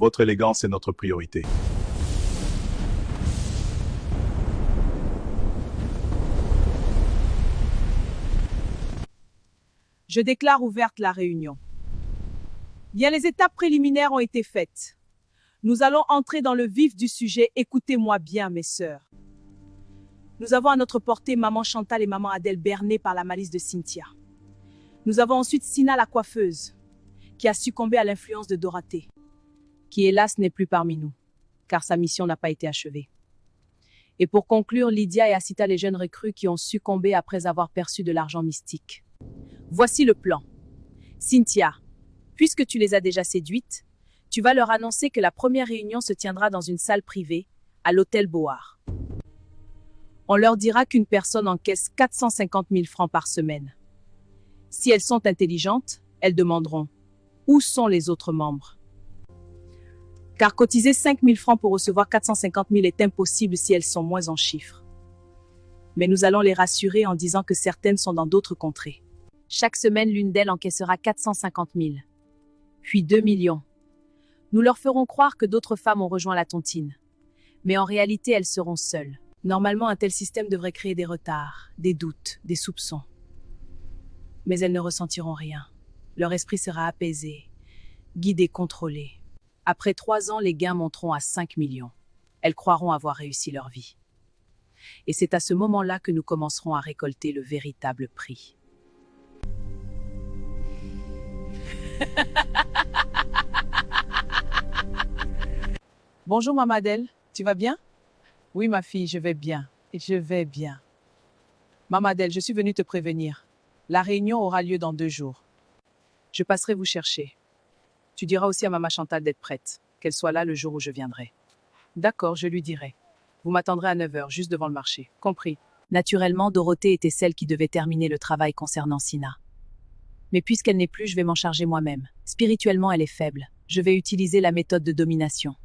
Votre élégance est notre priorité. Je déclare ouverte la réunion. Bien, les étapes préliminaires ont été faites. Nous allons entrer dans le vif du sujet. Écoutez-moi bien, mes sœurs. Nous avons à notre portée maman Chantal et maman Adèle bernées par la malice de Cynthia. Nous avons ensuite Sina la coiffeuse, qui a succombé à l'influence de Dorothée, qui hélas n'est plus parmi nous, car sa mission n'a pas été achevée. Et pour conclure, Lydia et Asita, les jeunes recrues qui ont succombé après avoir perçu de l'argent mystique. Voici le plan. Cynthia, puisque tu les as déjà séduites, tu vas leur annoncer que la première réunion se tiendra dans une salle privée, à l'hôtel Boar. On leur dira qu'une personne encaisse 450 000 francs par semaine. Si elles sont intelligentes, elles demanderont « Où sont les autres membres ?» Car cotiser 5 000 francs pour recevoir 450 000 est impossible si elles sont moins en chiffres. Mais nous allons les rassurer en disant que certaines sont dans d'autres contrées. Chaque semaine, l'une d'elles encaissera 450 000, puis 2 millions. Nous leur ferons croire que d'autres femmes ont rejoint la tontine. Mais en réalité, elles seront seules. Normalement, un tel système devrait créer des retards, des doutes, des soupçons. Mais elles ne ressentiront rien. Leur esprit sera apaisé, guidé, contrôlé. Après 3 ans, les gains monteront à 5 millions. Elles croiront avoir réussi leur vie. Et c'est à ce moment-là que nous commencerons à récolter le véritable prix. Bonjour Maman Adèle, tu vas bien? Oui ma fille, je vais bien. Je vais bien. Maman Adèle, je suis venue te prévenir. La réunion aura lieu dans 2 jours. Je passerai vous chercher. Tu diras aussi à Maman Chantal d'être prête, qu'elle soit là le jour où je viendrai. D'accord, je lui dirai. Vous m'attendrez à 9 h, juste devant le marché. Compris. Naturellement, Dorothée était celle qui devait terminer le travail concernant Sina. Mais puisqu'elle n'est plus, je vais m'en charger moi-même. Spirituellement, elle est faible. Je vais utiliser la méthode de domination.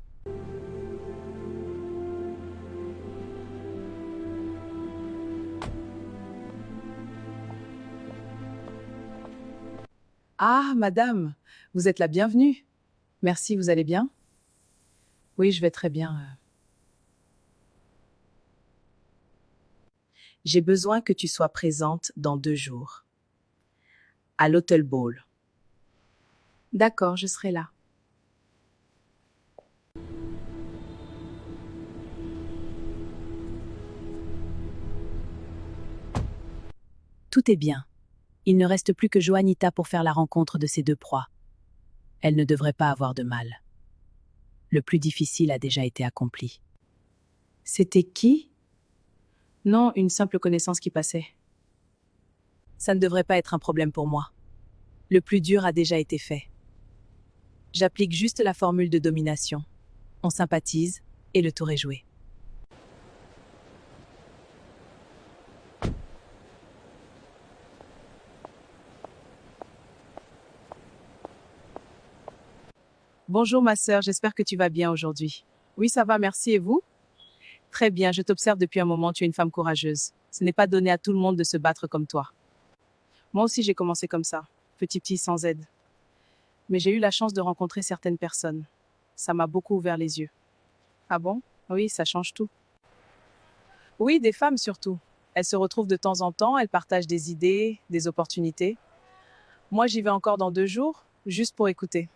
Ah, madame, vous êtes la bienvenue. Merci, vous allez bien? Oui, je vais très bien. J'ai besoin que tu sois présente dans 2 jours. À l'Hôtel Ball. D'accord, je serai là. Tout est bien. Il ne reste plus que Joanita pour faire la rencontre de ces 2 proies. Elle ne devrait pas avoir de mal. Le plus difficile a déjà été accompli. C'était qui? Non, une simple connaissance qui passait. Ça ne devrait pas être un problème pour moi. Le plus dur a déjà été fait. J'applique juste la formule de domination. On sympathise et le tour est joué. Bonjour ma sœur, j'espère que tu vas bien aujourd'hui. Oui, ça va, merci. Et vous? Très bien, je t'observe depuis un moment, tu es une femme courageuse. Ce n'est pas donné à tout le monde de se battre comme toi. Moi aussi, j'ai commencé comme ça, petit sans aide. Mais j'ai eu la chance de rencontrer certaines personnes. Ça m'a beaucoup ouvert les yeux. Ah bon? Oui, ça change tout. Oui, des femmes surtout. Elles se retrouvent de temps en temps, elles partagent des idées, des opportunités. Moi, j'y vais encore dans 2 jours, juste pour écouter.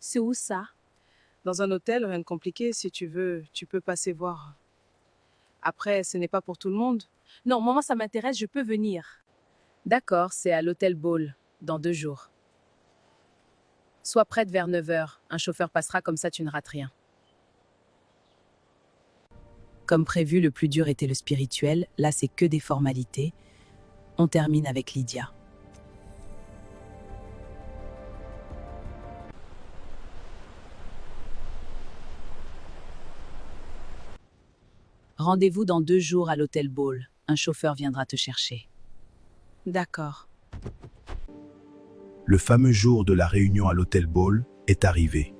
C'est où ça? Dans un hôtel, rien de compliqué. Si tu veux, tu peux passer voir. Après, ce n'est pas pour tout le monde. Non, moi, ça m'intéresse, je peux venir. D'accord, c'est à l'Hôtel Ball, dans 2 jours. Sois prête vers 9 h. Un chauffeur passera, comme ça tu ne rates rien. Comme prévu, le plus dur était le spirituel. Là, c'est que des formalités. On termine avec Lydia. Rendez-vous dans 2 jours à l'Hôtel Ball. Un chauffeur viendra te chercher. D'accord. Le fameux jour de la réunion à l'Hôtel Ball est arrivé.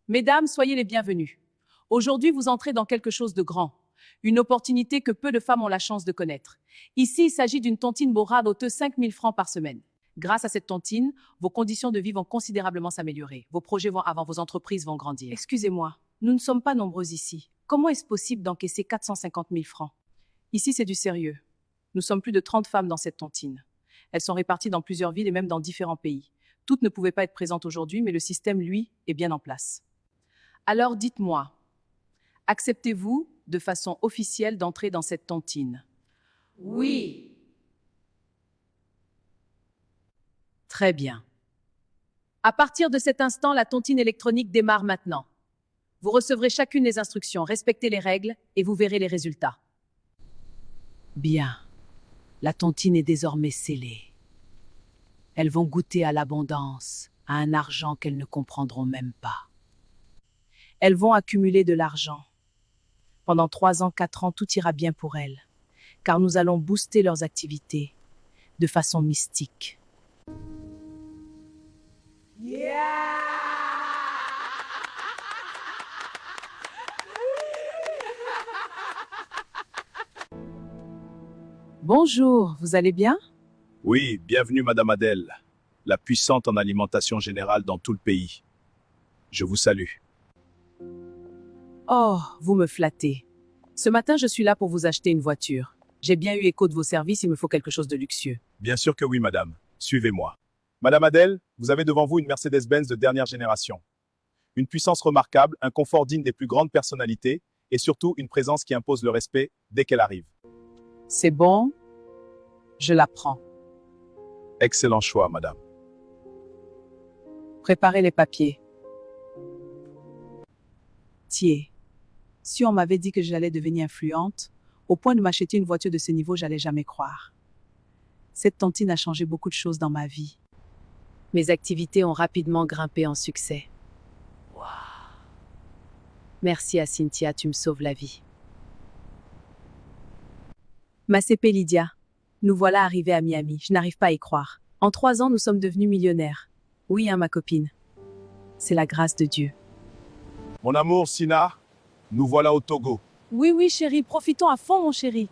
Mesdames, soyez les bienvenues. Aujourd'hui, vous entrez dans quelque chose de grand. Une opportunité que peu de femmes ont la chance de connaître. Ici, il s'agit d'une tontine Bora haute 5 000 francs par semaine. Grâce à cette tontine, vos conditions de vie vont considérablement s'améliorer. Vos projets vont avant, vos entreprises vont grandir. Excusez-moi, nous ne sommes pas nombreux ici. Comment est-ce possible d'encaisser 450 000 francs? Ici, c'est du sérieux. Nous sommes plus de 30 femmes dans cette tontine. Elles sont réparties dans plusieurs villes et même dans différents pays. Toutes ne pouvaient pas être présentes aujourd'hui, mais le système, lui, est bien en place. Alors dites-moi, acceptez-vous de façon officielle d'entrer dans cette tontine? Oui. Très bien. À partir de cet instant, la tontine électronique démarre maintenant. Vous recevrez chacune les instructions, respectez les règles et vous verrez les résultats. Bien. La tontine est désormais scellée. Elles vont goûter à l'abondance, à un argent qu'elles ne comprendront même pas. Elles vont accumuler de l'argent. Pendant 3 ans, 4 ans, tout ira bien pour elles, car nous allons booster leurs activités de façon mystique. Bonjour, vous allez bien? Oui, bienvenue Madame Adèle, la puissante en alimentation générale dans tout le pays. Je vous salue. Oh, vous me flattez. Ce matin, je suis là pour vous acheter une voiture. J'ai bien eu écho de vos services, il me faut quelque chose de luxueux. Bien sûr que oui, madame. Suivez-moi. Madame Adèle, vous avez devant vous une Mercedes-Benz de dernière génération. Une puissance remarquable, un confort digne des plus grandes personnalités et surtout une présence qui impose le respect dès qu'elle arrive. C'est bon? Je la prends. Excellent choix, madame. Préparez les papiers. Tiens, si on m'avait dit que j'allais devenir influente, au point de m'acheter une voiture de ce niveau, j'allais jamais croire. Cette tontine a changé beaucoup de choses dans ma vie. Mes activités ont rapidement grimpé en succès. Wow. Merci à Cynthia, tu me sauves la vie. Ma CP Lydia, nous voilà arrivés à Miami. Je n'arrive pas à y croire. En 3 ans, nous sommes devenus millionnaires. Oui, hein, ma copine. C'est la grâce de Dieu. Mon amour, Sina, nous voilà au Togo. Oui, oui, chérie, profitons à fond, mon chéri.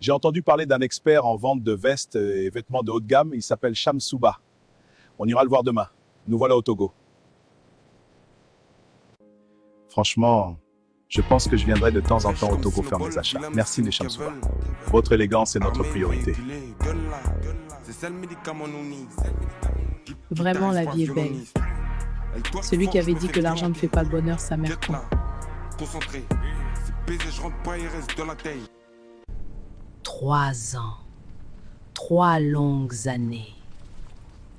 J'ai entendu parler d'un expert en vente de vestes et vêtements de haut de gamme. Il s'appelle Shamsouba. On ira le voir demain. Nous voilà au Togo. Franchement, je pense que je viendrai de temps en temps au Togo faire mes achats. Merci les Shamsouba. Votre élégance est notre priorité. Vraiment, la vie est belle. Celui qui avait dit que l'argent ne fait pas le bonheur, sa mère con. 3 ans. 3 longues années.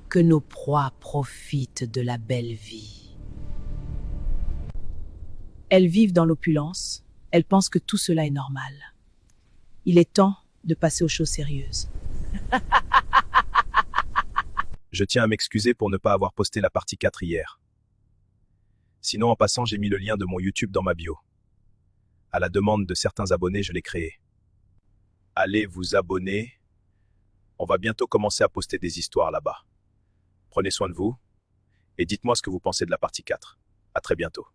Que nos proies profitent de la belle vie. Elles vivent dans l'opulence. Elles pensent que tout cela est normal. Il est temps de passer aux choses sérieuses. Je tiens à m'excuser pour ne pas avoir posté la partie 4 hier. Sinon, en passant, j'ai mis le lien de mon YouTube dans ma bio. À la demande de certains abonnés, je l'ai créé. Allez vous abonner. On va bientôt commencer à poster des histoires là-bas. Prenez soin de vous et dites-moi ce que vous pensez de la partie 4. À très bientôt.